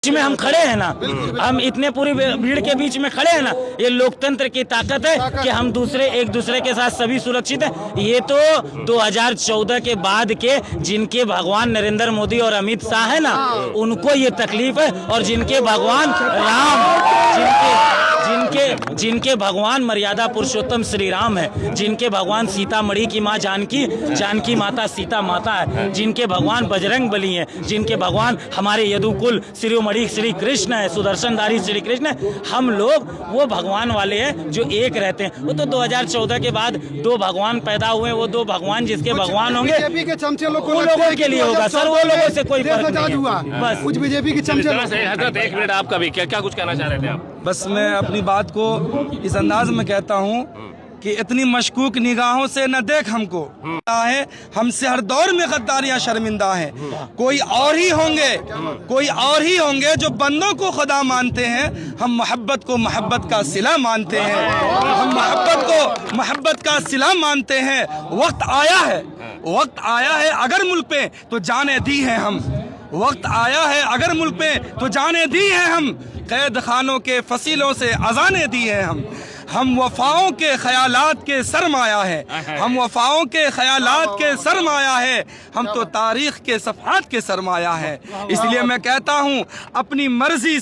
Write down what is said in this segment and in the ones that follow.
में हम खड़े हैं ना, हम इतने पूरी भीड़ के बीच में खड़े हैं ना, ये लोकतंत्र की ताकत है कि हम एक दूसरे के साथ सभी सुरक्षित हैं। ये तो 2014 के बाद के जिनके भगवान नरेंद्र मोदी और अमित शाह है ना, उनको ये तकलीफ है, और जिनके भगवान राम, जिनके भगवान मर्यादा पुरुषोत्तम श्री राम है, जिनके भगवान सीतामढ़ी की माँ जानकी माता सीता माता है, जिनके भगवान बजरंग बली हैं, जिनके भगवान हमारे यदुकुल शिरोमणि श्री कृष्ण है, सुदर्शनधारी श्री कृष्ण है। हम लोग वो भगवान वाले हैं जो एक रहते हैं। वो तो 2014 के बाद दो भगवान पैदा हुए, वो दो भगवान जिसके भगवान होंगे बीजेपी के चमचे वो लोगों के लिए होगा सर, वो लोगों से कोई फर्क नहीं है। बस कुछ बीजेपी के चमचे। हजरत एक मिनट, आपका भी क्या कुछ कहना चाह रहे थे आप? बस मैं अपनी बात को इस अंदाज में कहता हूँ कि इतनी मशकूक निगाहों से न देख हमको है, हमसे हर दौर में गद्दारियां शर्मिंदा हैं। कोई और ही होंगे जो बंदों को खुदा मानते हैं। हम मोहब्बत को मोहब्बत का सिला मानते हैं, हम मोहब्बत को मोहब्बत का सिला मानते हैं। वक्त आया है अगर मुल्क पे तो जाने दी है हम, वक्त आया है अगर मुल्क पे तो जाने दी है हम। कैद खानों के फसीलों से अजाने दी है हम वफाओं के ख्यालात के सरमाया है, हम वफाओं के ख्यालात के सरमाया है। हम तो तारीख के सफ़हात के सरमाया है। इसलिए मैं कहता हूँ अपनी मर्जी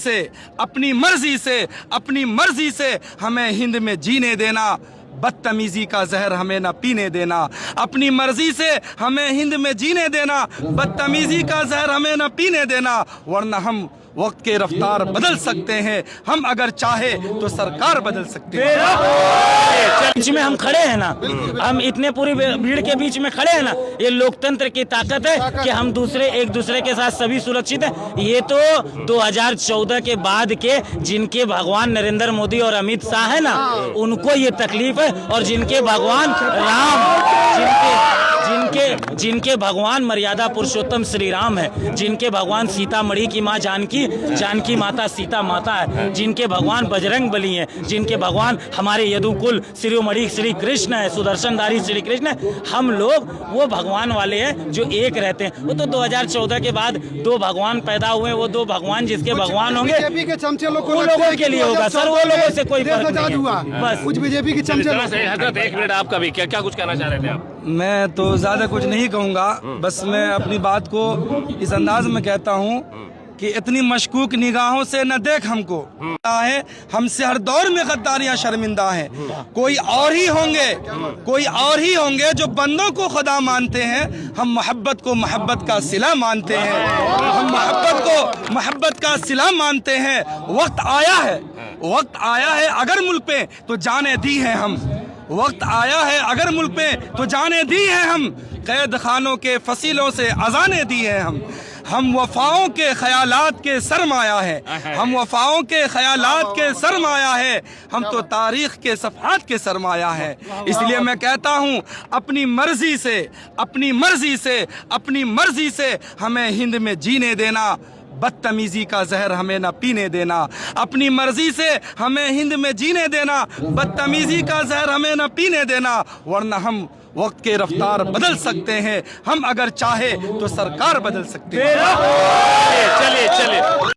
से हमें हिंद में जीने देना, बदतमीजी का जहर हमें न पीने देना। अपनी मर्जी से हमें हिंद में जीने देना, बदतमीजी का जहर हमें न पीने देना, वरना हम वक्त के रफ्तार बदल सकते हैं। हम अगर चाहे तो सरकार बदल सकते हैं। बीच में हम खड़े हैं ना, हम इतने पूरी भीड़ के बीच में खड़े हैं ना, ये लोकतंत्र की ताकत है कि हम एक दूसरे के साथ सभी सुरक्षित हैं। ये तो 2014 के बाद के जिनके भगवान नरेंद्र मोदी और अमित शाह है ना, उनको ये तकलीफ है, और जिनके भगवान राम, जिनके भगवान मर्यादा पुरुषोत्तम श्री राम है, जिनके भगवान सीतामढ़ी की माँ जानकी माता सीता माता है, जिनके भगवान बजरंग बली हैं, जिनके भगवान हमारे यदुकुल शिरोमणि श्री कृष्ण है, सुदर्शनधारी श्री कृष्ण है। हम लोग वो भगवान वाले हैं जो एक रहते हैं। वो तो 2014 के बाद दो भगवान पैदा हुए, वो दो भगवान जिसके भगवान होंगे बीजेपी के चमचे वो लोगों के लिए होगा सर, वो लोगों से कोई फर्क नहीं है। बस कुछ बीजेपी के चमचे। हजरत एक मिनट, आपका भी क्या कुछ कहना चाह रहे थे आप? मैं तो ज़्यादा कुछ नहीं कहूँगा, बस मैं अपनी बात को इस अंदाज में कहता हूँ कि इतनी मशकूक निगाहों से न देख हमको है, हमसे हर दौर में गद्दारियां शर्मिंदा हैं। कोई और ही होंगे जो बंदों को खुदा मानते हैं। हम मोहब्बत को मोहब्बत का सिला मानते हैं, हम मोहब्बत को मोहब्बत का सिला मानते हैं। वक्त आया है अगर मुल्क पे तो जाने दी है हम, वक्त आया है अगर मुल्क पे तो जाने दी है हम। कैद खानों के फसीलों से अजाने दी है हम वफाओं के ख्यालात के सरमाया है, हम वफाओं के ख्यालात के सरमाया है। हम तो तारीख के सफ़हात के सरमाया है। इसलिए मैं कहता हूँ अपनी मर्जी से हमें हिंद में जीने देना, बदतमीजी का जहर हमें न पीने देना। अपनी मर्जी से हमें हिंद में जीने देना, बदतमीजी का जहर हमें न पीने देना, वरना हम वक्त के रफ्तार बदल सकते हैं। हम अगर चाहे तो सरकार बदल सकते हैं। चलिए